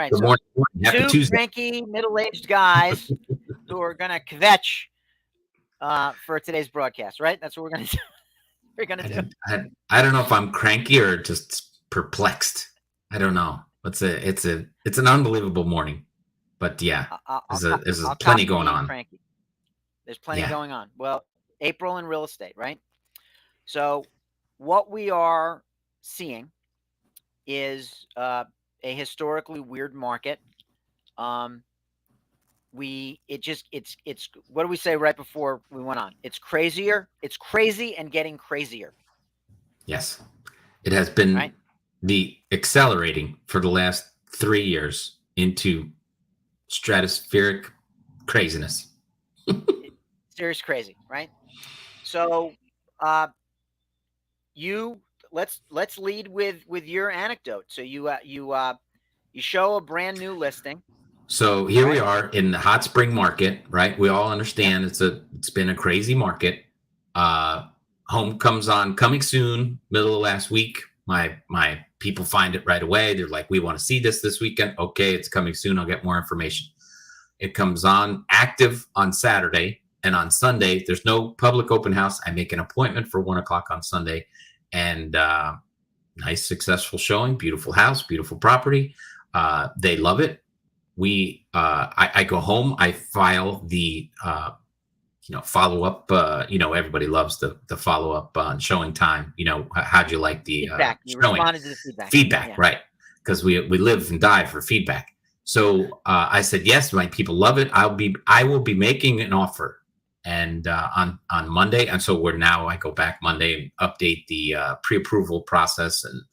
right. Good So morning. Happy two Tuesday. cranky middle-aged guys who are gonna kvetch for today's broadcast, right? That's what we're gonna do. We're gonna do. I don't know if I'm cranky or just perplexed. I don't know. It's an unbelievable morning, but yeah, there's I'll plenty copy going being on. cranky. There's plenty Yeah. going on. Well, April in real estate, right? So what we are seeing is a historically weird market. It's what do we say right before we went on? It's crazier. It's crazy and getting crazier. Yes, it has been Right? the accelerating for the last 3 years into stratospheric craziness. Serious crazy, right? So, you let's lead with your anecdote. So you show a brand new listing. So here we Right. are in the hot spring market, right? We all understand Yep. it's been a crazy market. Home comes on coming soon, middle of last week. My people find it right away. They're like, we want to see this weekend. Okay, it's coming soon. I'll get more information. It comes on active on Saturday, and on Sunday there's no public open house. I make an appointment for 1:00 on Sunday, and nice successful showing. Beautiful house, beautiful property. They love it. I go home, I file the follow up. Everybody loves the follow up on showing time. How'd you like the Feedback. You showing? responded to the feedback. Yeah. Right? Because we live and die for feedback. So I said yes, my people love it. I will be making an offer, and on Monday, and so I go back Monday and update the pre-approval process, and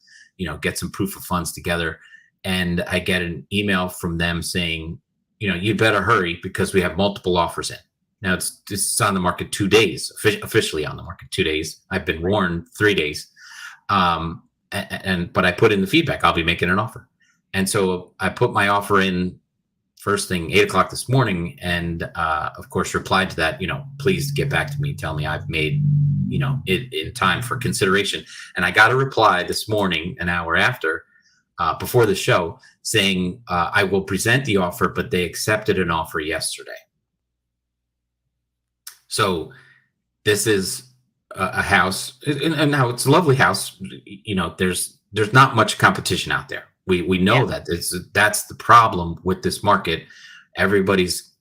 get some proof of funds together. And I get an email from them saying, you better hurry because we have multiple offers in. Now it's on the market 2 days, officially on the market 2 days. I've been warned 3 days. But I put in the feedback. I'll be making an offer. And so I put my offer in first thing 8:00 this morning. And of course, replied to that, please get back to me. Tell me I've made, it in time for consideration. And I got a reply this morning, an hour after, before the show, saying I will present the offer, but they accepted an offer yesterday. So this is a house, and now it's a lovely house. There's not much competition out there. We know that that's the problem with this market. Everybody's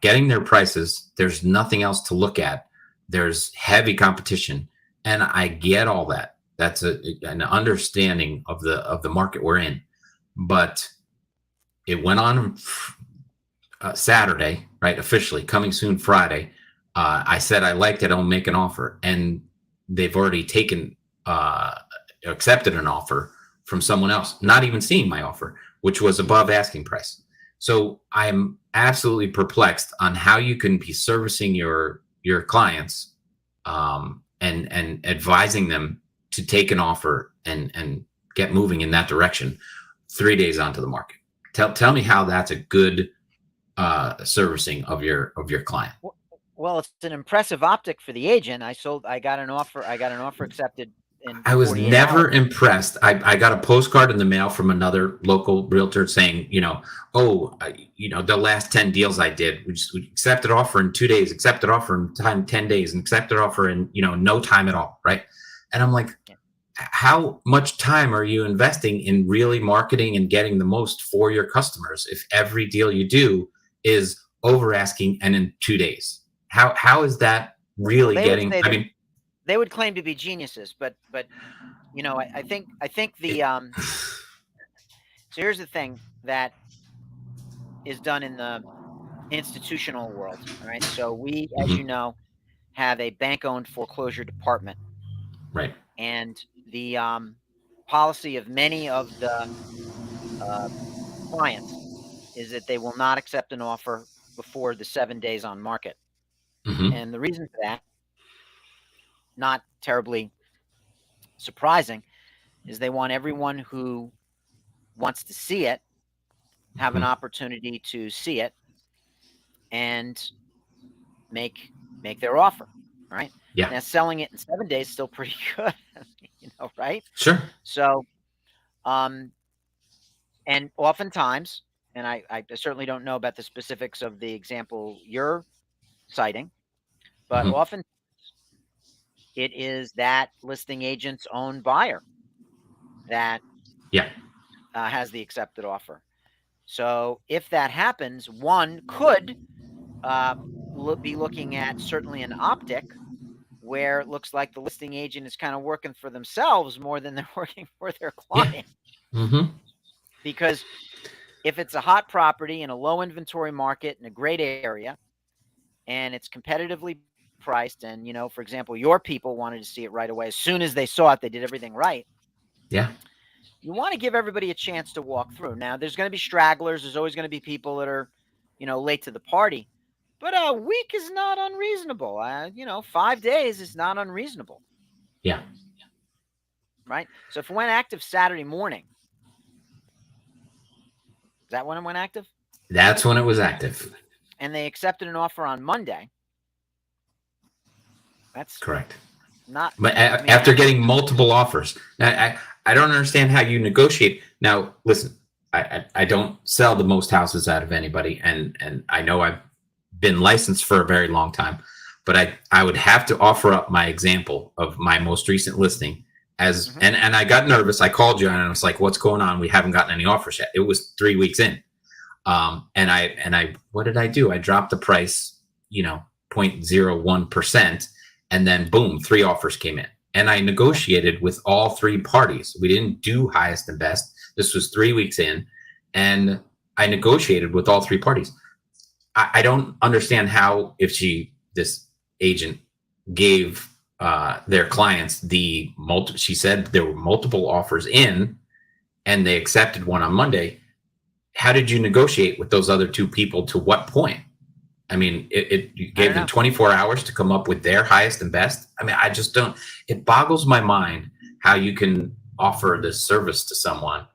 getting their prices. There's nothing else to look at. There's heavy competition, and I get all that. That's an understanding of the market we're in. But it went on Saturday, right? Officially coming soon Friday. I said I liked it. I'll make an offer, and they've already accepted an offer from someone else, not even seeing my offer, which was above asking price. So I'm absolutely perplexed on how you can be servicing your clients and advising them to take an offer and get moving in that direction 3 days onto the market. Tell me how that's a good servicing of your client. Well, it's an impressive optic for the agent. I got an offer accepted in I was 48 never hours. impressed. I got a postcard in the mail from another local realtor saying, the last 10 deals I did, we accepted offer in 2 days, accepted offer in 10 days, and accepted offer in, no time at all. Right. And I'm like, how much time are you investing in really marketing and getting the most for your customers if every deal you do is over asking and in 2 days? How is that really getting? I mean, they would claim to be geniuses, but I think the so here's the thing that is done in the institutional world. All right, so we, as you know, have a bank-owned foreclosure department, right? And the policy of many of the clients is that they will not accept an offer before the 7 days on market. And the reason for that, not terribly surprising, is they want everyone who wants to see it have an opportunity to see it and make their offer. Right? Yeah. Now, selling it in 7 days is still pretty good, right? Sure. So, And oftentimes, and I certainly don't know about the specifics of the example you're citing, but Mm-hmm. often it is that listing agent's own buyer that Yeah. has the accepted offer. So if that happens, one could be looking at certainly an optic where it looks like the listing agent is kind of working for themselves more than they're working for their Yeah. client. Mm-hmm. Because if it's a hot property in a low inventory market in a great area and it's competitively priced, and, for example, your people wanted to see it right away. As soon as they saw it, they did everything right. Yeah. You want to give everybody a chance to walk through. Now, there's going to be stragglers. There's always going to be people that are, late to the party. But a week is not unreasonable. 5 days is not unreasonable. Yeah. Right? So if it went active Saturday morning, is that when it went active? That's when it was active. And they accepted an offer on Monday. That's correct. Not. But after getting multiple offers, I don't understand how you negotiate. Now, listen, I don't sell the most houses out of anybody, and I know I've been licensed for a very long time, but I would have to offer up my example of my most recent listing as and I got nervous. I called you and I was like, "What's going on? We haven't gotten any offers yet." It was 3 weeks in, and I what did I do? I dropped the price, 0.01%. And then boom, 3 offers came in. And I negotiated with all 3 parties. We didn't do highest and best. This was 3 weeks in. And I negotiated with all 3 parties. I don't understand how, if this agent gave their clients she said there were multiple offers in and they accepted one on Monday. How did you negotiate with those other 2 people to what point? I mean, you gave them 24 hours to come up with their highest and best. I mean, I just don't. It boggles my mind how you can offer this service to someone,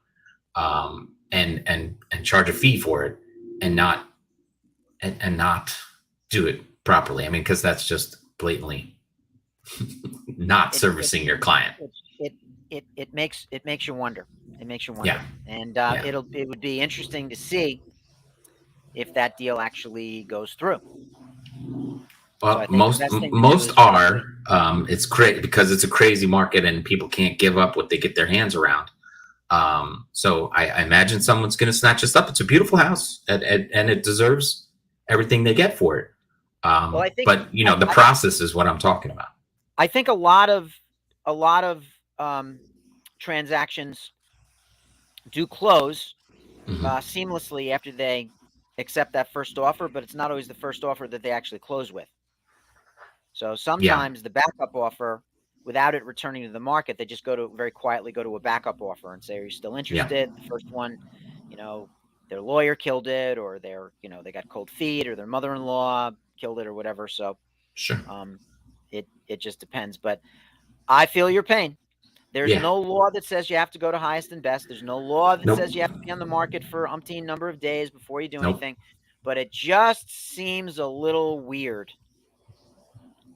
and charge a fee for it, and not do it properly. I mean, because that's just blatantly not servicing your client. It makes you wonder. It makes you wonder. Yeah. And it would be interesting to see if that deal actually goes through. Well, so most are. It's crazy because it's a crazy market and people can't give up what they get their hands around. So I imagine someone's going to snatch this up. It's a beautiful house, and it deserves everything they get for it. Well, I think, but the process is what I'm talking about. I think a lot of transactions do close seamlessly after they accept that first offer, but it's not always the first offer that they actually close with. So sometimes the backup offer, without it returning to the market, they just very quietly go to a backup offer and say, "Are you still interested?" The first one, their lawyer killed it, or they got cold feet, or their mother-in-law killed it, or whatever. So sure, it just depends. But I feel your pain. There's no law that says you have to go to highest and best. There's no law that says you have to be on the market for umpteen number of days before you do anything. But it just seems a little weird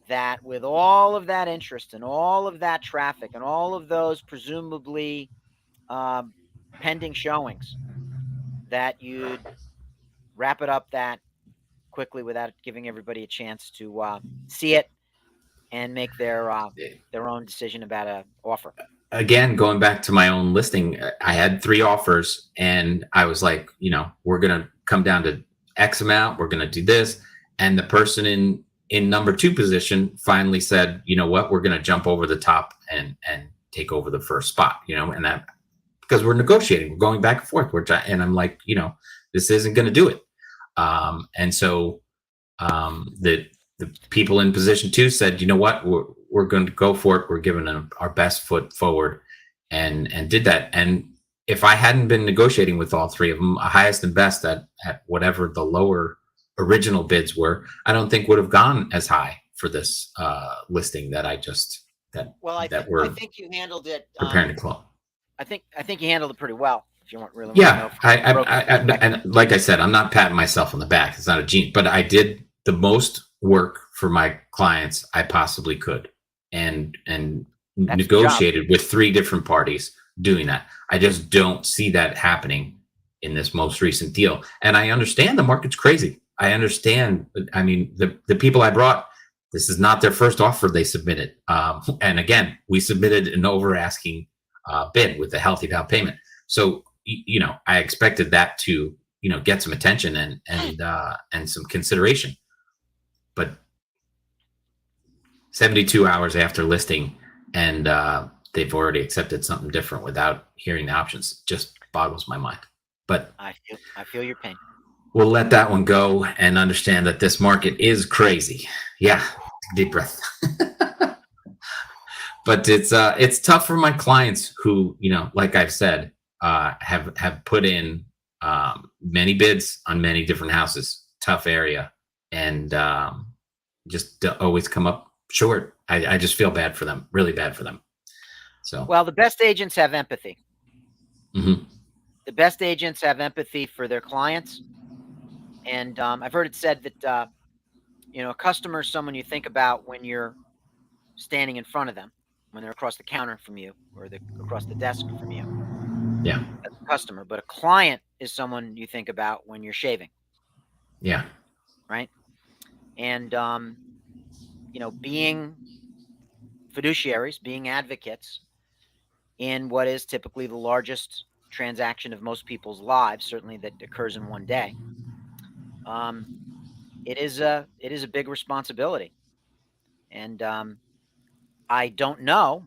that with all of that interest and all of that traffic and all of those presumably pending showings, that you'd wrap it up that quickly without giving everybody a chance to see it and make their own decision about an offer. Again, going back to my own listing, I had 3 offers and I was like, we're going to come down to X amount. We're going to do this. And the person in number 2 position finally said, you know what, we're going to jump over the top and take over the first spot, and that because we're negotiating, we're going back and forth, and I'm like, this isn't going to do it. And so the people in position 2 said, you know what, we're going to go for it. We're giving them our best foot forward and did that. And if I hadn't been negotiating with all 3 of them, highest and best at whatever the lower original bids were, I don't think would have gone as high for this listing that I think you handled it preparing to close. I think you handled it pretty well. If you want really and like I said, I'm not patting myself on the back. It's not a gene, but I did the most work for my clients I possibly could, and negotiated with 3 different parties doing that. I just don't see that happening in this most recent deal. And I understand the market's crazy. I understand. I mean, the people I brought, this is not their first offer they submitted. And again, we submitted an over asking bid with a healthy down payment. So, I expected that to, get some attention and some consideration. But 72 hours after listing, and they've already accepted something different without hearing the options, just boggles my mind. But I feel your pain. We'll let that one go and understand that this market is crazy. Yeah, deep breath. But it's tough for my clients who, like I've said, have put in many bids on many different houses. Tough area, and just always come up short. I just feel bad for them, really bad for them. So, well, the best agents have empathy. Mm-hmm. The best agents have empathy for their clients. And I've heard it said that, a customer is someone you think about when you're standing in front of them, when they're across the counter from you or across the desk from you. Yeah. That's a customer. But a client is someone you think about when you're shaving. Yeah. Right. And, being fiduciaries, being advocates in what is typically the largest transaction of most people's lives, certainly that occurs in one day. It is a big responsibility. And I don't know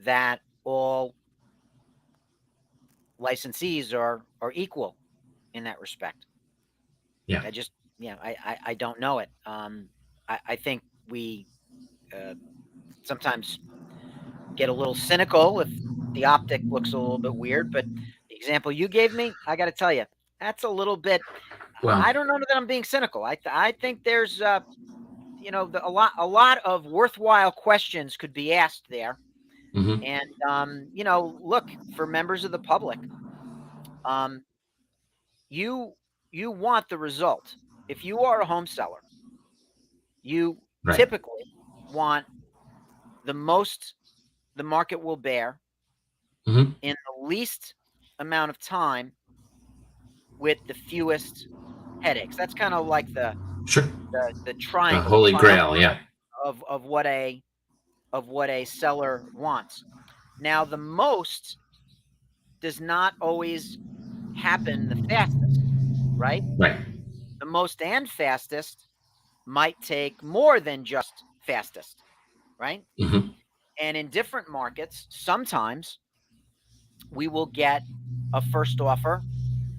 that all licensees are equal in that respect. Yeah. I don't know it. I think we sometimes get a little cynical if the optic looks a little bit weird, but the example you gave me, I got to tell you, that's a little bit. Well, I don't know that I'm being cynical. I think there's a lot of worthwhile questions could be asked there. Mm-hmm. And look, for members of the public, you want the result. If you are a home seller, you typically want the most the market will bear Mm-hmm. in the least amount of time with the fewest headaches. That's kind of like the triangle, the holy grail, yeah, of what a seller wants. Now, the most does not always happen the fastest, right? Right. The most and fastest might take more than just fastest, right? Mm-hmm. And in different markets, sometimes we will get a first offer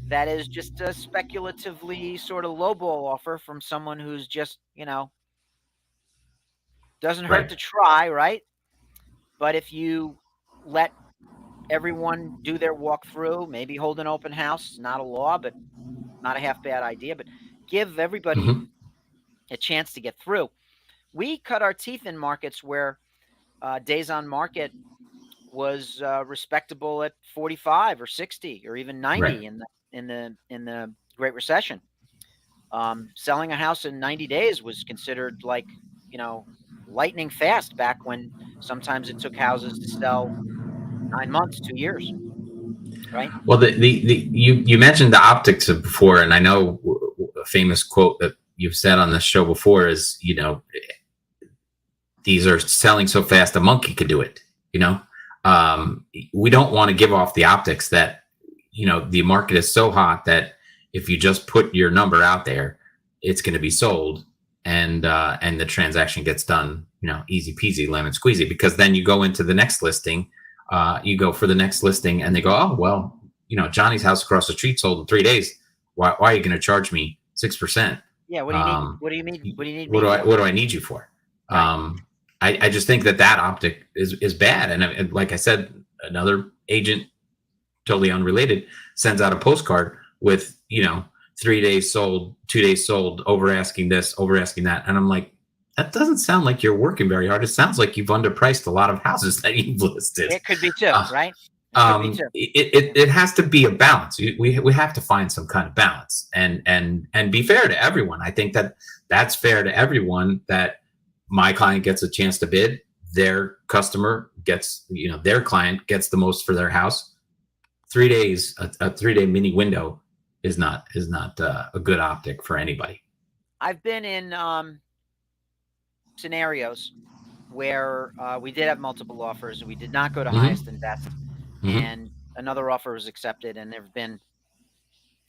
that is just a speculatively sort of lowball offer from someone who's just, doesn't hurt to try, right? But if you let everyone do their walkthrough, maybe hold an open house, not a law, but not a half bad idea, but give everybody Mm-hmm. a chance to get through. We cut our teeth in markets where days on market was respectable at 45 or 60 or even 90 in the Great Recession. Selling a house in 90 days was considered like, lightning fast back when sometimes it took houses to sell 9 months, 2 years. Right. Well, you mentioned the optics before, and I know a famous quote that you've said on this show before is, these are selling so fast a monkey could do it. We don't want to give off the optics that, the market is so hot that if you just put your number out there, it's going to be sold, and the transaction gets done, easy peasy, lemon squeezy, because then you go into the next listing. You go for the next listing and they go, oh, well, Johnny's house across the street sold in 3 days. Why are you going to charge me 6%? Yeah. What do you need? What do you mean? What do you need? What do I need you for? Right. I just think that optic is bad. And like I said, another agent, totally unrelated, sends out a postcard with, 3 days sold, 2 days sold, over asking this, over asking that. And I'm like, that doesn't sound like you're working very hard. It sounds like you've underpriced a lot of houses that you've listed. It could be too, right? It has to be a balance. We have to find some kind of balance and be fair to everyone. I think that's fair to everyone, that my client gets a chance to bid, their customer gets, their client gets the most for their house. 3 days, a 3 day mini window is not a good optic for anybody. I've been in scenarios where we did have multiple offers. We did not go to highest and best, and another offer was accepted, and there have been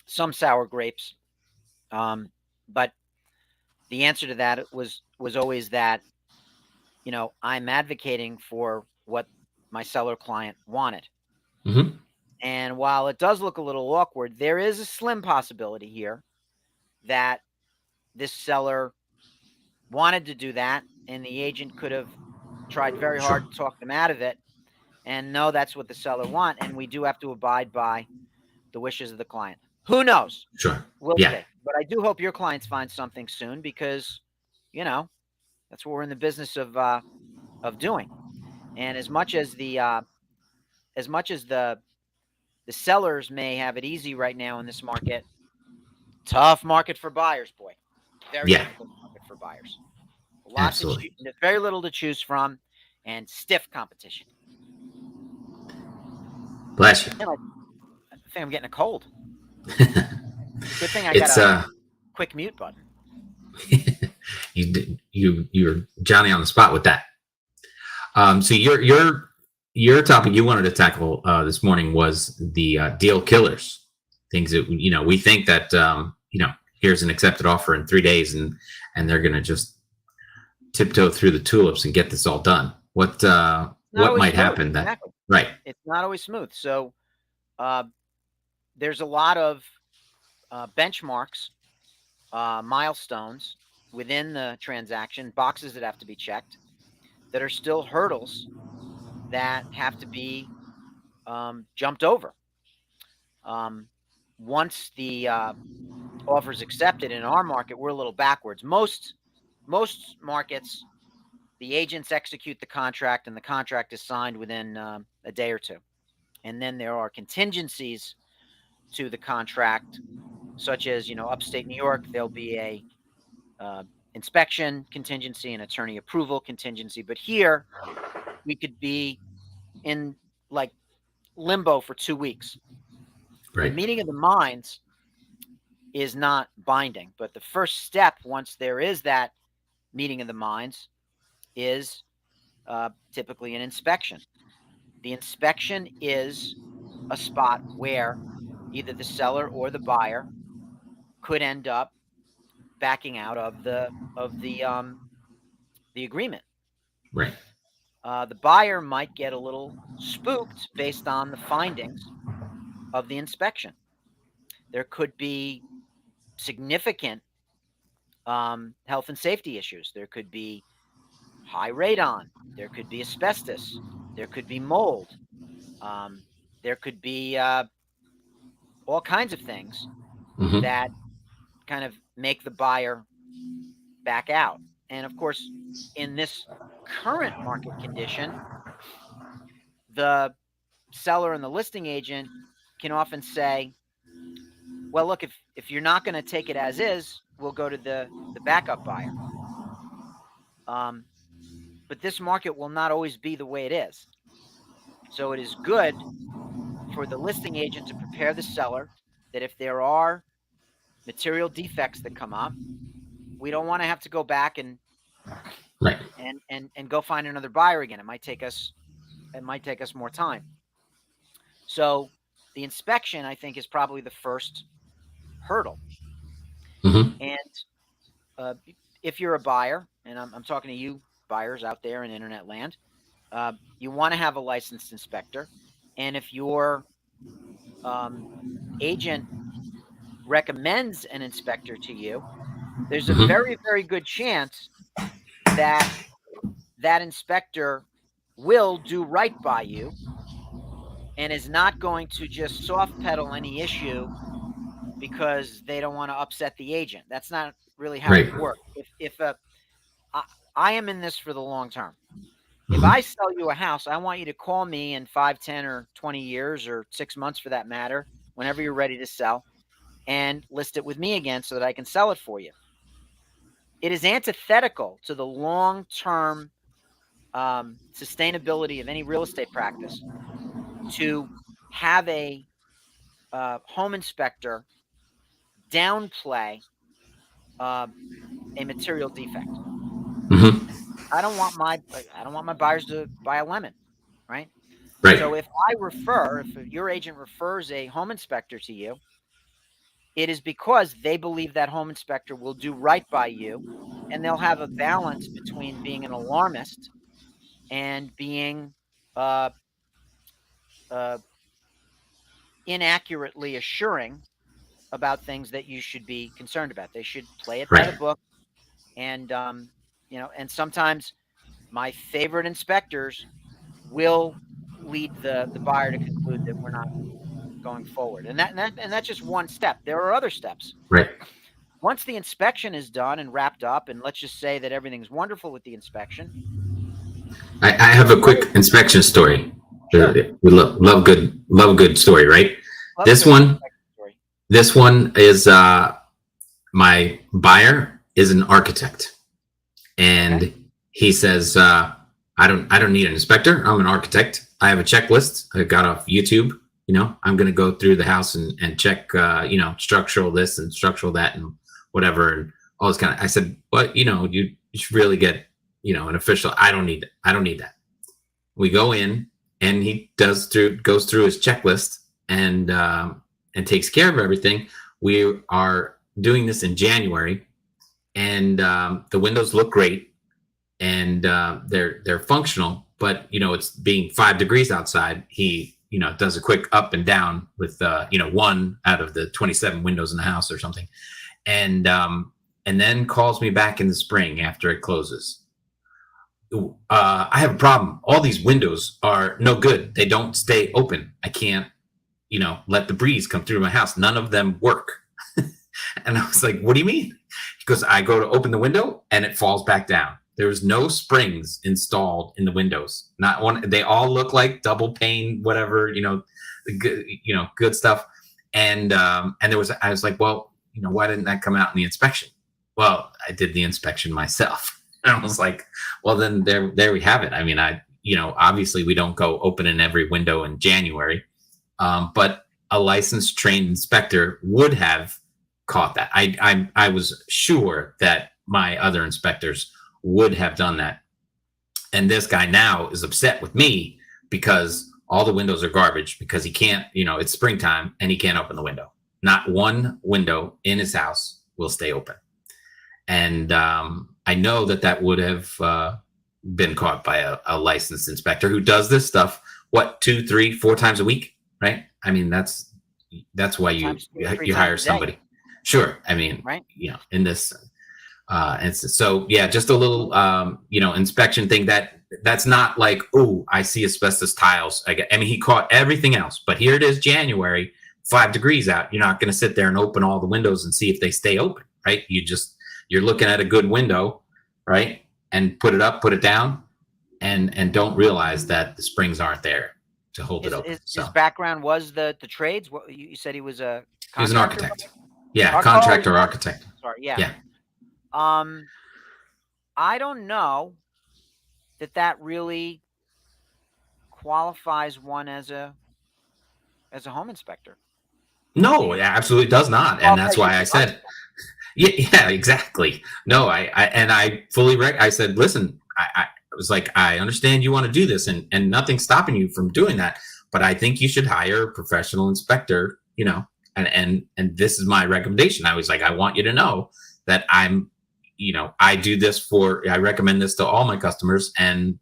some sour grapes. But the answer to that was always that, I'm advocating for what my seller client wanted. And while it does look a little awkward, there is a slim possibility here that this seller wanted to do that, and the agent could have tried very hard to talk them out of it. And no, that's what the seller want, and we do have to abide by the wishes of the client. Who knows? Sure. We'll Yeah. see. But I do hope your clients find something soon, because, that's what we're in the business of doing. And as much as the sellers may have it easy right now in this market, tough market for buyers, boy. Very difficult market for buyers. Very little to choose from, and stiff competition. Bless you. I think I'm getting a cold. Good thing I got a quick mute button. You're Johnny on the spot with that. So your topic you wanted to tackle this morning was the deal killers, things that we think that here's an accepted offer in 3 days, and they're going to just tiptoe through the tulips and get this all done. What might happen? Exactly. Right? It's not always smooth. So there's a lot of benchmarks, milestones within the transaction, boxes that have to be checked, that are still hurdles that have to be jumped over. Once the offer is accepted in our market, we're a little backwards. Most markets, the agents execute the contract, and the contract is signed within a day or two. And then there are contingencies to the contract, such as, upstate New York, there'll be a inspection contingency, an attorney approval contingency. But here, we could be in like limbo for 2 weeks. Right. The meeting of the minds is not binding, but the first step, once there is that meeting of the minds, is typically an inspection. The inspection is a spot where either the seller or the buyer could end up backing out of the agreement. Right. The buyer might get a little spooked based on the findings of the inspection. There could be significant health and safety issues. There could be high radon. There could be asbestos. There could be mold. There could be all kinds of things that kind of make the buyer back out. And of course, in this current market condition, the seller and the listing agent can often say, well, look, if you're not going to take it as is, we'll go to the backup buyer. But this market will not always be the way it is. So it is good for the listing agent to prepare the seller that if there are material defects that come up, we don't want to have to go back and go find another buyer again. It might take us more time. So the inspection, I think, is probably the first hurdle. And if you're a buyer, and I'm talking to you buyers out there in internet land, you want to have a licensed inspector. And if your agent recommends an inspector to you, there's a very, very good chance that that inspector will do right by you and is not going to just soft pedal any issue because they don't want to upset the agent. That's not really how it works. I am in this for the long term. If I sell you a house, I want you to call me in 5, 10, or 20 years, or 6 months for that matter, whenever you're ready to sell, and list it with me again so that I can sell it for you. It is antithetical to the long-term sustainability of any real estate practice to have a home inspector downplay a material defect. Mm-hmm. I don't want my buyers to buy a lemon, right? Right. So if your agent refers a home inspector to you, it is because they believe that home inspector will do right by you, and they'll have a balance between being an alarmist and being uh, uh, inaccurately assuring about things that you should be concerned about. They should play it by Right. the book, and and sometimes my favorite inspectors will lead the buyer to conclude that we're not going forward, and that's just one step. There are other steps. Right. Once the inspection is done and wrapped up, and let's just say that everything's wonderful with the inspection. I have a quick inspection story. Sure. We love a good story, right? Love a This good one, inspection story. this one is my buyer is an architect, and Okay. he says, I don't need an inspector. I'm an architect. I have a checklist I got off YouTube. I'm going to go through the house and check, structural this and structural that and whatever and all this kind of. I said, but you should really get an official. I don't need that. We go in and he goes through his checklist and takes care of everything. We are doing this in January, and the windows look great, and they're functional. But it's being 5 degrees outside. He does a quick up and down with one out of the 27 windows in the house or something, and then calls me back in the spring after it closes. I have a problem. All these windows are no good. They don't stay open. I can't, let the breeze come through my house. None of them work. And I was like, what do you mean? He goes, I go to open the window and it falls back down. There's no springs installed in the windows. Not one. They all look like double pane, whatever, good stuff. And I was like, well, why didn't that come out in the inspection? Well, I did the inspection myself. And I was like, well, then there we have it. I mean, obviously we don't go opening every window in January, but a licensed trained inspector would have caught that. I was sure that my other inspectors would have done that. And this guy now is upset with me because all the windows are garbage because he can't, it's springtime and he can't open the window. Not one window in his house will stay open. And I know that would have been caught by a licensed inspector who does this stuff, 2, 3, 4 times a week, right? I mean, that's why you hire somebody. Sure. I mean, right. In this instance. So yeah, just a little, inspection thing that's not like, oh, I see asbestos tiles. I mean, he caught everything else, but here it is, January, 5 degrees out. You're not going to sit there and open all the windows and see if they stay open, right? You're looking at a good window, right? And put it up, put it down, and don't realize that the springs aren't there to hold it open. His background was the trades. What you said, he was a contractor? He was an architect. Yeah, contractor, architect. Sorry, yeah. Yeah. I don't know that really qualifies one as a home inspector. No, it absolutely does not, and that's why I said. Yeah, exactly. No, I fully I said, listen, I was like, I understand you want to do this and nothing's stopping you from doing that, but I think you should hire a professional inspector, and this is my recommendation. I was like, I want you to know that I'm, I do this I recommend this to all my customers, and,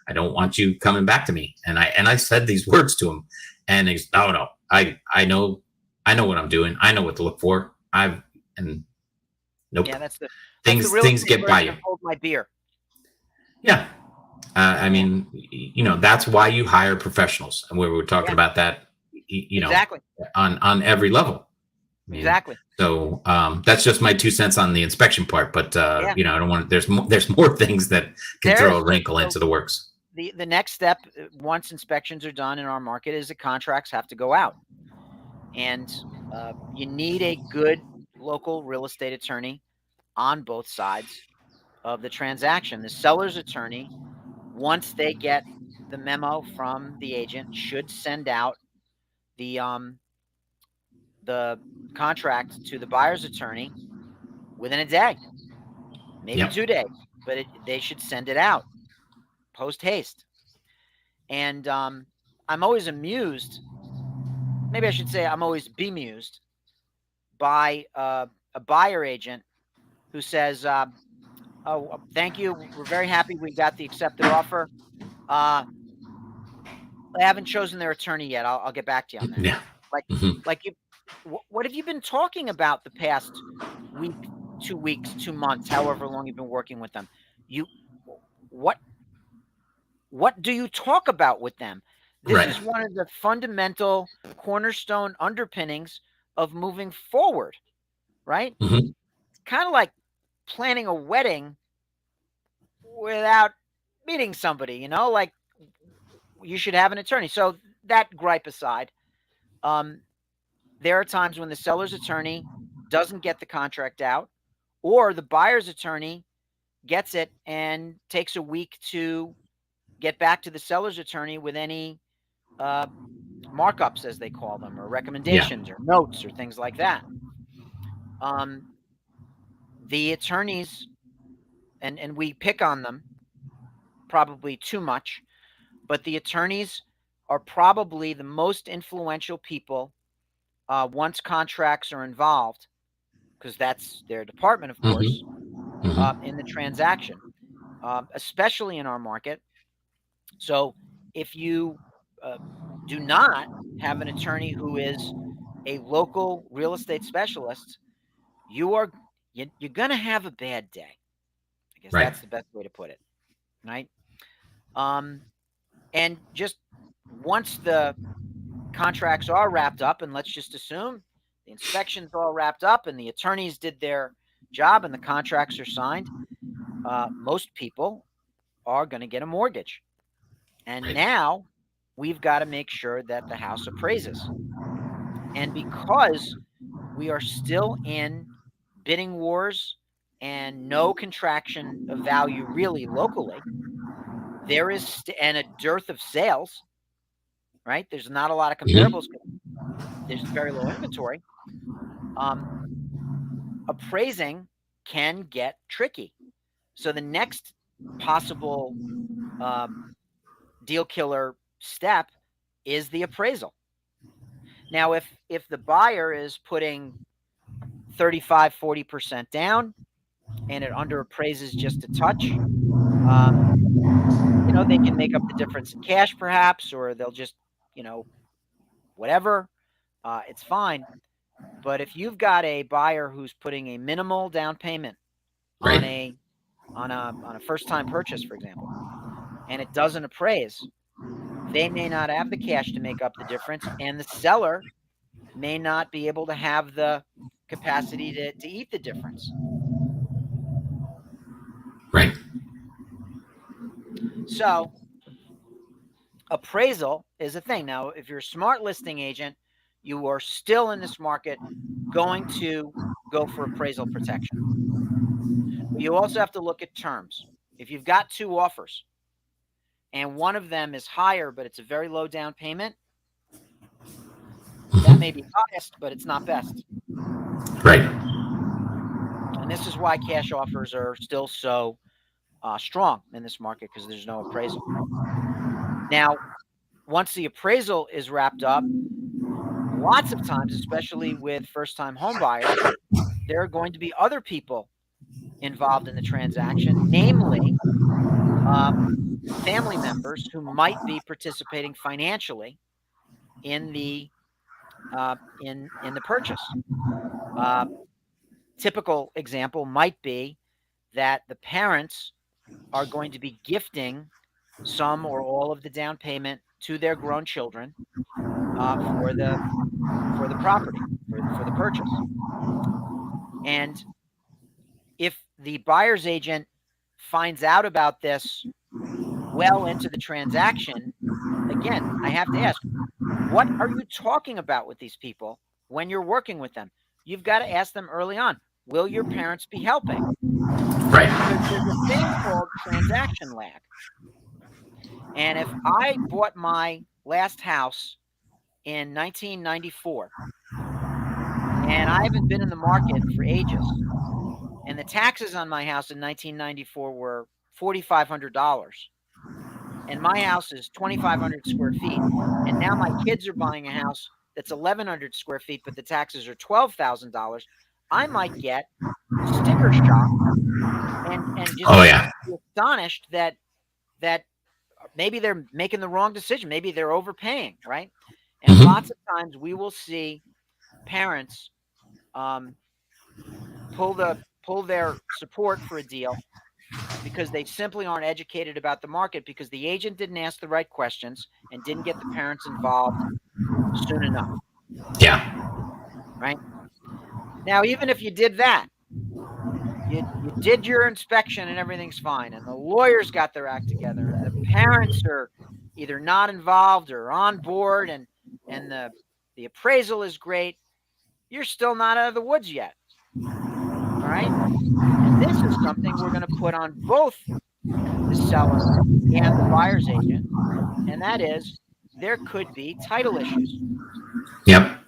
I don't want you coming back to me. And I said these words to him, and he's, no, I know what I'm doing. I know what to look for. Nope. Yeah, that's the things get by you. Hold my beer. Yeah. I mean, that's why you hire professionals, and we were talking about that, exactly, on every level. Exactly. So that's just my 2 cents on the inspection part, but I don't want. There's more things that can throw a wrinkle into the works. The next step, once inspections are done in our market, is the contracts have to go out, and you need a good local real estate attorney on both sides of the transaction. The seller's attorney, once they get the memo from the agent, should send out the the contract to the buyer's attorney within a day, maybe 2 days, but they should send it out post haste. And I'm always amused, maybe I should say I'm always bemused by a buyer agent who says, oh, thank you, we're very happy we got the accepted offer. They haven't chosen their attorney yet. I'll get back to you on that. Yeah. Like you, what have you been talking about the past week, 2 weeks, 2 months, however long you've been working with them? What do you talk about with them? This is one of the fundamental cornerstone underpinnings of moving forward, right? It's kind of like planning a wedding without meeting somebody, like you should have an attorney. So that gripe aside, there are times when the seller's attorney doesn't get the contract out, or the buyer's attorney gets it and takes a week to get back to the seller's attorney with any markups, as they call them, or recommendations or notes or things like that. The attorneys, and we pick on them probably too much, but the attorneys are probably the most influential people once contracts are involved, because that's their department, of course, in the transaction, especially in our market. So if you do not have an attorney who is a local real estate specialist, you're going to have a bad day. I guess that's the best way to put it, right? And just once the contracts are wrapped up, and let's just assume the inspections are all wrapped up and the attorneys did their job and the contracts are signed, most people are going to get a mortgage. And now we've got to make sure that the house appraises. And because we are still in bidding wars and no contraction of value really locally, there is and a dearth of sales, right? There's not a lot of comparables. There's very low inventory. Appraising can get tricky. So the next possible deal killer step is the appraisal. Now, if the buyer is putting 35, 40% down and it underappraises just a touch, they can make up the difference in cash perhaps, or they'll just, whatever, it's fine. But if you've got a buyer who's putting a minimal down payment on a first-time purchase, for example, and it doesn't appraise, they may not have the cash to make up the difference, and the seller may not be able to have the capacity to eat the difference. Right. So appraisal is a thing. Now, if you're a smart listing agent, you are still in this market going to go for appraisal protection. But you also have to look at terms. If you've got 2 offers and one of them is higher, but it's a very low down payment, that may be highest, but it's not best. Right. And this is why cash offers are still so strong in this market, because there's no appraisal. Now, once the appraisal is wrapped up, lots of times, especially with first-time home buyers, there are going to be other people involved in the transaction, namely family members who might be participating financially in the purchase. Typical example might be that the parents are going to be gifting some or all of the down payment to their grown children for the property, for the purchase. And if the buyer's agent finds out about this well into the transaction, again, I have to ask, what are you talking about with these people when you're working with them? You've got to ask them early on, will your parents be helping? Right. Because there's a thing called transaction lag. And if I bought my last house in 1994 And I haven't been in the market for ages. And the taxes on my house in 1994 were $4,500. And my house is 2,500 square feet. And now my kids are buying a house that's 1,100 square feet, but the taxes are $12,000. I might get sticker shock and just Oh yeah. be astonished that maybe they're making the wrong decision. Maybe they're overpaying, right? And lots of times we will see parents pull their support for a deal because they simply aren't educated about the market, because the agent didn't ask the right questions and didn't get the parents involved soon enough. Yeah. Right? Now, even if you did that, you did your inspection and everything's fine, and the lawyers got their act together, and the parents are either not involved or on board, and the appraisal is great, you're still not out of the woods yet. All right? And this is something we're going to put on both the seller and the buyer's agent, and that is there could be title issues. Yep.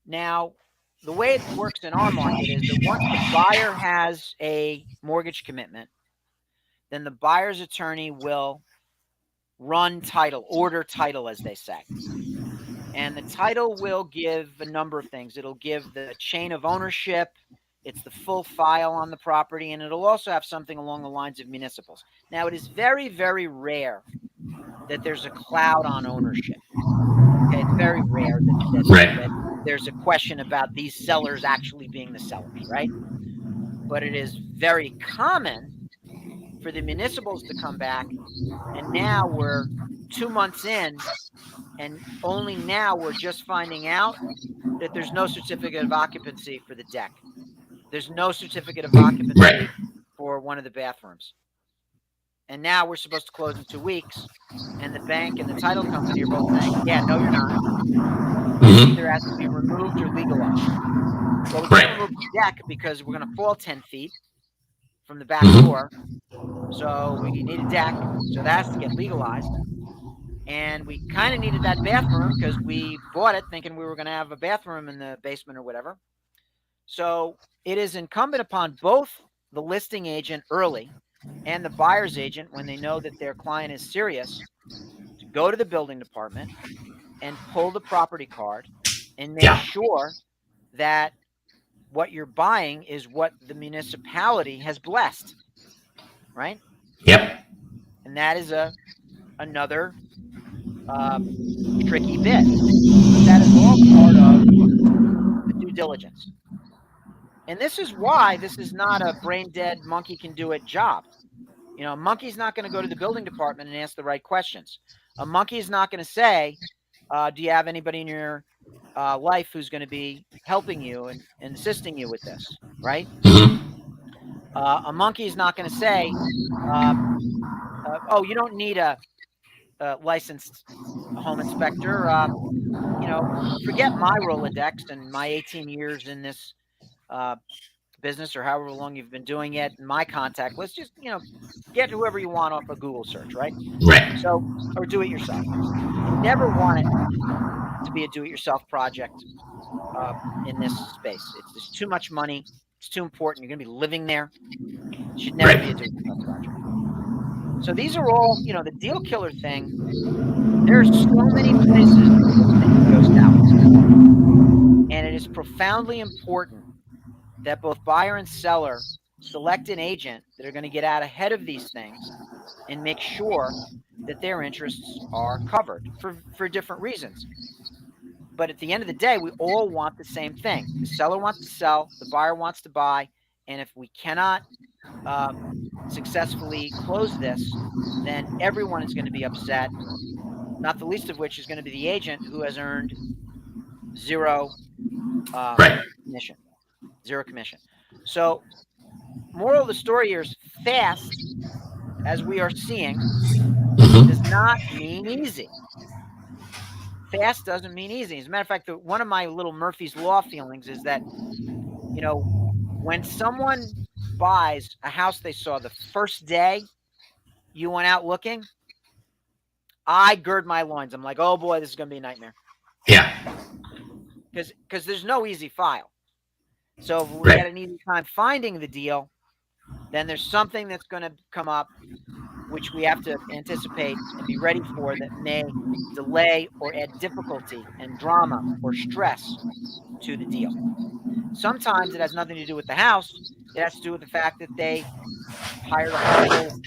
Now, the way it works in our market is that once the buyer has a mortgage commitment, then the buyer's attorney will run title, order title, as they say. And the title will give a number of things. It'll give the chain of ownership, it's the full file on the property, and it'll also have something along the lines of municipals. Now, it is very, very rare that there's a cloud on ownership. Okay, it's very rare that there's a question about these sellers actually being the sellers, right? But it is very common for the municipals to come back, and now we're 2 months in, and only now we're just finding out that there's no certificate of occupancy for the deck. There's no certificate of occupancy for one of the bathrooms. And now we're supposed to close in 2 weeks, and the bank and the title company are both saying, yeah, no, you're not. It either has to be removed or legalized. Well, we can't remove the deck because we're going to fall 10 feet from the back door. So we need a deck. So that has to get legalized. And we kind of needed that bathroom because we bought it thinking we were going to have a bathroom in the basement or whatever. So it is incumbent upon both the listing agent early and the buyer's agent, when they know that their client is serious, to go to the building department and pull the property card and make sure that what you're buying is what the municipality has blessed, right? Yep. And that is another tricky bit. But that is all part of the due diligence. And this is why this is not a brain-dead monkey can do it job. You know, a monkey's not going to go to the building department and ask the right questions. A monkey is not going to say, do you have anybody in your life who's going to be helping you and assisting you with this, right? A monkey is not going to say, oh, you don't need a licensed home inspector. You know, forget my Rolodex and my 18 years in this business, or however long you've been doing it, and my contact list. Just, you know, get whoever you want off a Google search, right? So, or do it yourself. You never want it to be a do-it-yourself project in this space. It's just too much money. It's too important. You're going to be living there. It should never be a do-it-yourself project. So these are all, you know, the deal killer thing. There's so many places this thing can go south. And it is profoundly important that both buyer and seller select an agent that are going to get out ahead of these things and make sure that their interests are covered for different reasons. But at the end of the day, we all want the same thing. The seller wants to sell, the buyer wants to buy, and if we cannot successfully close this, then everyone is going to be upset, not the least of which is going to be the agent who has earned zero commission. Zero commission. So, moral of the story here is fast, as we are seeing, does not mean easy. Fast doesn't mean easy. As a matter of fact, one of my little Murphy's Law feelings is that, you know, when someone buys a house they saw the first day you went out looking, I gird my loins. I'm like, oh boy, this is going to be a nightmare. Yeah. because there's no easy file. So if we Right. had an easy time finding the deal, then there's something that's going to come up which we have to anticipate and be ready for that may delay or add difficulty and drama or stress to the deal. Sometimes it has nothing to do with the house. It has to do with the fact that they hired a horrible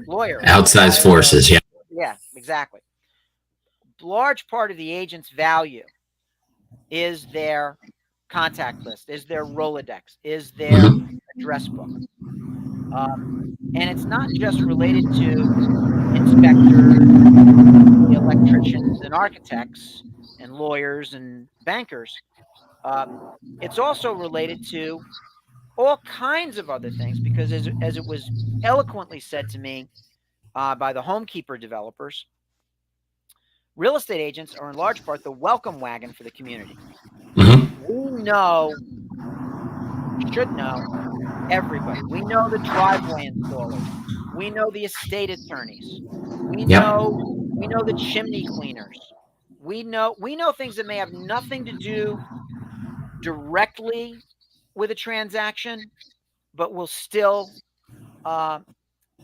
lawyer, or they Outsized hired a, forces. Yeah. yeah, exactly. Large part of the agent's value is their contact list, is their Rolodex, is their address book. And it's not just related to inspectors, the electricians and architects and lawyers and bankers. It's also related to all kinds of other things because, as it was eloquently said to me by the homekeeper developers, real estate agents are in large part the welcome wagon for the community. We know, should know, everybody. We know the driveway installers. We know the estate attorneys. We know the chimney cleaners. We know things that may have nothing to do directly with a transaction, but will still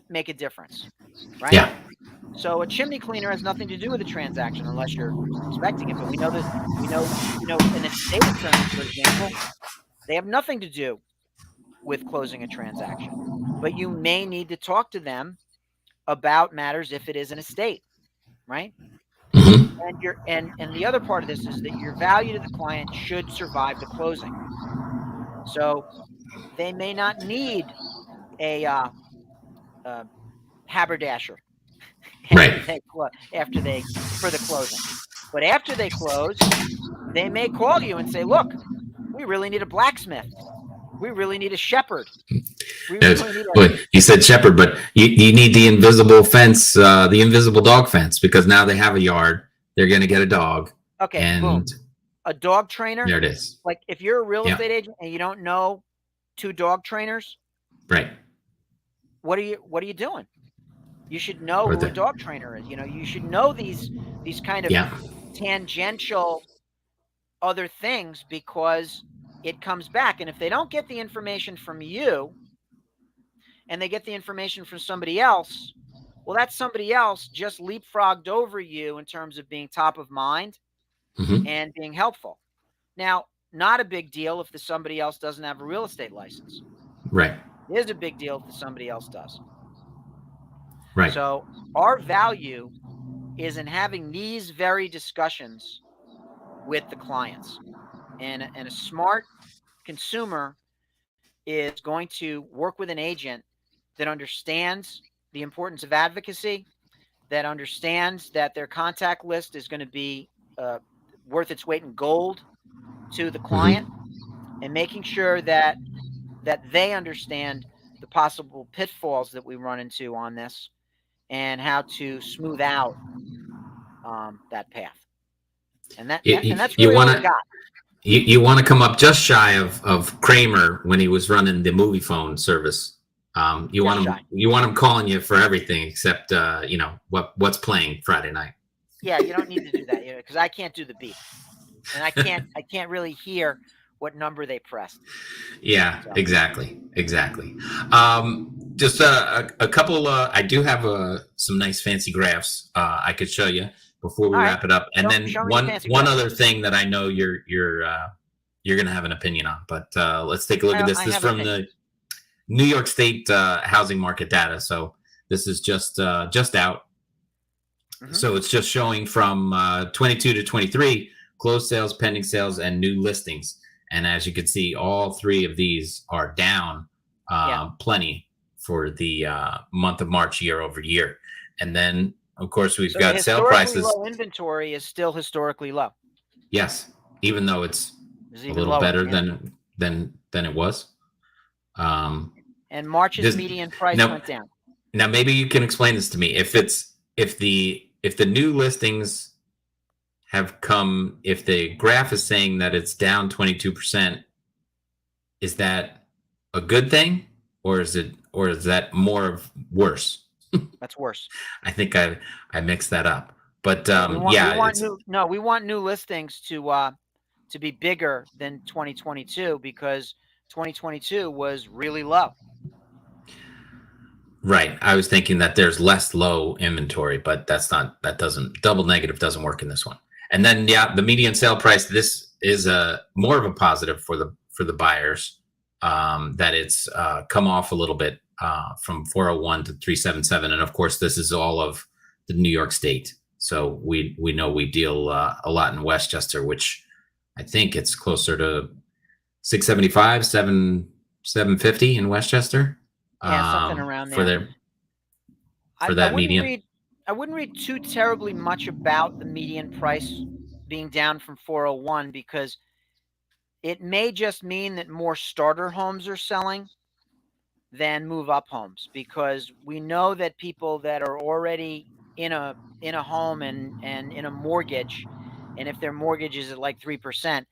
make a difference, right? Yeah. So a chimney cleaner has nothing to do with a transaction unless you're expecting it. But we know that an estate attorney, for example, they have nothing to do with closing a transaction. But you may need to talk to them about matters if it is an estate, right? And the other part of this is that your value to the client should survive the closing. So they may not need a haberdasher after they for the closing, but after they close, they may call you and say, "Look, we really need a blacksmith. We really need a shepherd. We really need a." You said shepherd, but you need the invisible fence, the invisible dog fence, because now they have a yard. They're going to get a dog. Okay, and boom. A dog trainer. There it is. Like if you're a real estate agent and you don't know 2 dog trainers, right? What are you doing? You should know who a dog trainer is. You should know these kind of tangential other things because it comes back. And if they don't get the information from you and they get the information from somebody else, well, that somebody else just leapfrogged over you in terms of being top of mind and being helpful. Now, not a big deal if the somebody else doesn't have a real estate license. Right. It is a big deal if the somebody else does. Right. So our value is in having these very discussions with the clients. And a smart consumer is going to work with an agent that understands the importance of advocacy, that understands that their contact list is going to be worth its weight in gold to the client, and making sure that they understand the possible pitfalls that we run into on this and how to smooth out that path. And that's really all we got. You want to come up just shy of Kramer when he was running the movie phone service. You want him calling you for everything except what's playing Friday night. Yeah, you don't need to do that because I can't do the beep, and I can't really hear what number they pressed. Yeah, so. Exactly. Just a couple. I do have some nice fancy graphs I could show you before we wrap it up, and then one other thing that I know you're going to have an opinion on. But let's take a look at this. This is from the New York State housing market data. So this is just out. So it's just showing from 22 to 23 closed sales, pending sales, and new listings. And as you can see, all 3 of these are down plenty for the month of March year over year. And then, of course, we've got sale prices. Low inventory is still historically low. Yes, even though it's a little better than it was. And March's median price went down. Now, maybe you can explain this to me. If the new listings have come, if the graph is saying that it's down 22%, is that a good thing, or is that more of worse? That's worse. I think I mixed that up, but we want new listings to to be bigger than 2022 because 2022 was really low. Right. I was thinking that there's less low inventory, but double negative doesn't work in this one. And then, yeah, the median sale price, this is more of a positive for the buyers, that it's come off a little bit from 401 to 377. And of course, this is all of the New York State. So we know we deal a lot in Westchester, which I think it's closer to 675, 750 in Westchester. Yeah, something around for there. that median. I wouldn't read too terribly much about the median price being down from 401 because it may just mean that more starter homes are selling than move up homes, because we know that people that are already in a home and in a mortgage, and if their mortgage is at like 3%,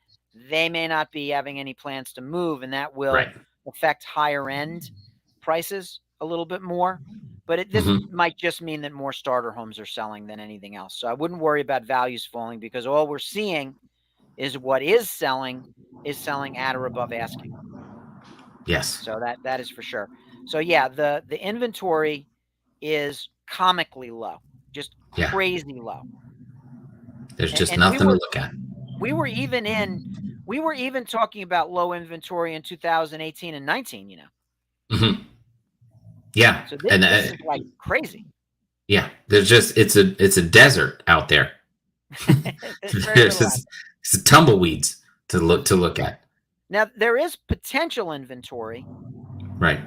they may not be having any plans to move, and that will affect higher end prices a little bit more. But this might just mean that more starter homes are selling than anything else. So I wouldn't worry about values falling, because all we're seeing is what is selling at or above asking. Yes. So that is for sure. So yeah, the inventory is comically low, just crazy low. There's just nothing to look at. We were even talking about low inventory in 2018 and 19, you know. Yeah. So this is like crazy. Yeah. There's just, it's a desert out there. It's tumbleweeds to look at. Now, there is potential inventory, right,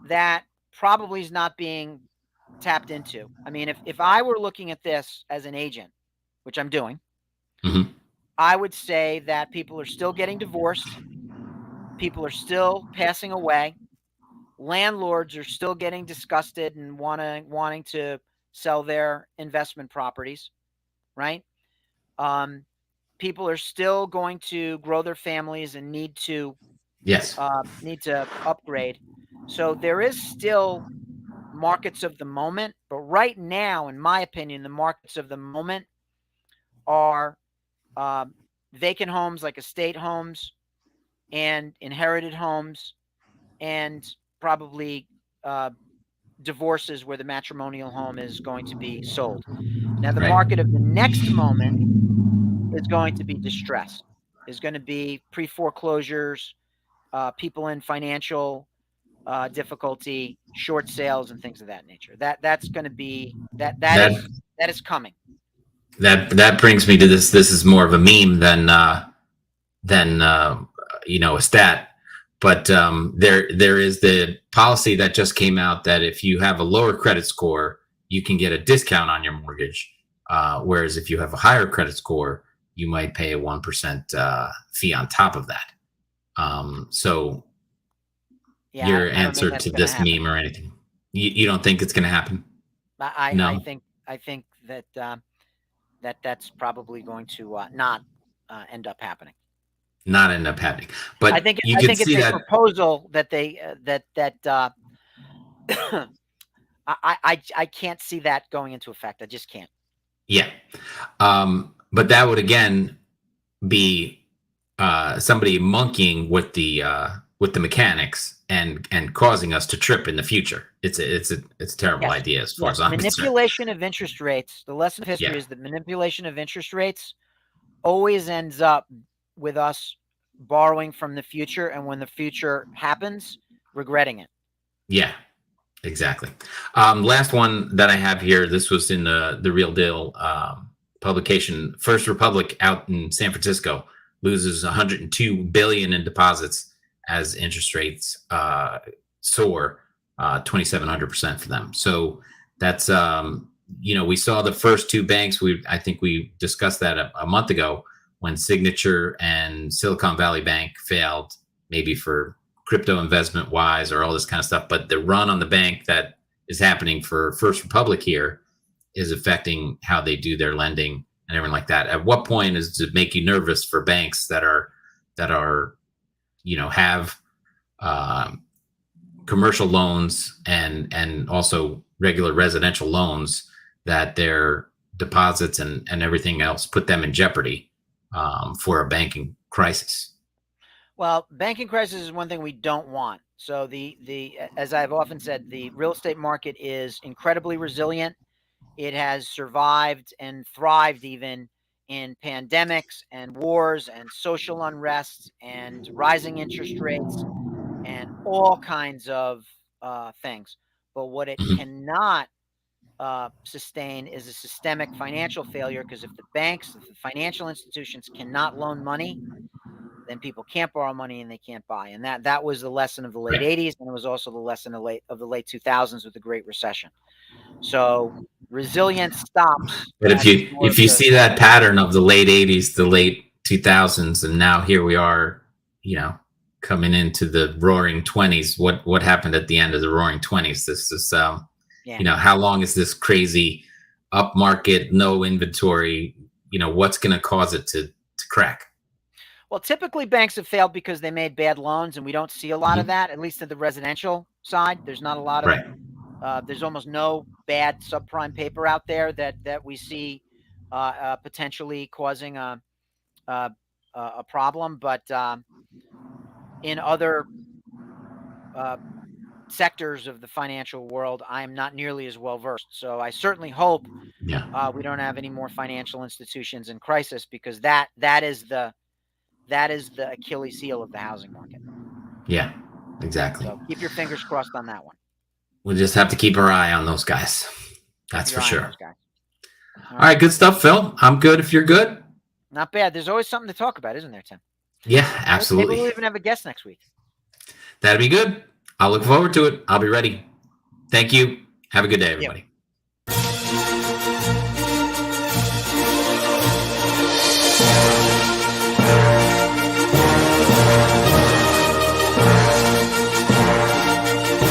that probably is not being tapped into. I mean, if I were looking at this as an agent, which I'm doing, I would say that people are still getting divorced. People are still passing away. Landlords are still getting disgusted and wanting to sell their investment properties, right? People are still going to grow their families and need to upgrade. So there is still markets of the moment, but right now, in my opinion, the markets of the moment are vacant homes like estate homes and inherited homes, and probably divorces where the matrimonial home is going to be sold. Now, the market of the next moment is going to be distress, is going to be pre-foreclosures, people in financial difficulty, short sales, and things of that nature. That's going to be that is coming. That brings me to this. This is more of a meme than a stat. But there is the policy that just came out that if you have a lower credit score, you can get a discount on your mortgage. Whereas if you have a higher credit score, you might pay a 1% fee on top of that. So your answer to this meme or anything, you don't think it's going to happen? I think that that's probably going to not end up happening. Not end up happening, but I think it's a proposal that they I can't see that going into effect. I just can't. Yeah, but that would again be somebody monkeying with the mechanics and causing us to trip in the future. It's a terrible idea as far as I'm concerned. Manipulation of interest rates. The lesson of history is that manipulation of interest rates always ends up with us borrowing from the future, and when the future happens, regretting it. Yeah, exactly. Last one that I have here, this was in the Real Deal publication. First Republic out in San Francisco loses $102 billion in deposits as interest rates soar 2,700% for them. So that's we saw the first two banks. I think we discussed that a month ago, when Signature and Silicon Valley Bank failed, maybe for crypto investment wise or all this kind of stuff. But the run on the bank that is happening for First Republic here is affecting how they do their lending and everything like that. At what point does it make you nervous for banks that are have commercial loans and also regular residential loans, that their deposits and everything else put them in jeopardy for a banking crisis? Well, banking crisis is one thing we don't want. So as I've often said, the real estate market is incredibly resilient. It has survived and thrived even in pandemics and wars and social unrest and rising interest rates and all kinds of things. But what it cannot sustain is a systemic financial failure, because if the banks, if the financial institutions cannot loan money, then people can't borrow money and they can't buy. And that was the lesson of the late 80s, and it was also the lesson of the late 2000s with the Great Recession. So resilience stops But at the door if of you the see that pattern of the late 80s, the late 2000s, and now here we are, coming into the roaring 20s, what happened at the end of the roaring 20s? This is how long is this crazy up market, no inventory, what's going to cause it to crack? Well, typically banks have failed because they made bad loans, and we don't see a lot of that, at least at the residential side. There's not a lot of there's almost no bad subprime paper out there that we see potentially causing a problem. But in other sectors of the financial world, I am not nearly as well versed. So I certainly hope we don't have any more financial institutions in crisis, because that is the Achilles heel of the housing market. Yeah, exactly. So keep your fingers crossed on that one. We'll just have to keep our eye on those guys. That's for sure. All right, good stuff, Phil. I'm good if you're good. Not bad. There's always something to talk about, isn't there, Tim? Yeah, absolutely. Maybe we'll even have a guest next week. That'd be good. I'll look forward to it. I'll be ready. Thank you. Have a good day, everybody.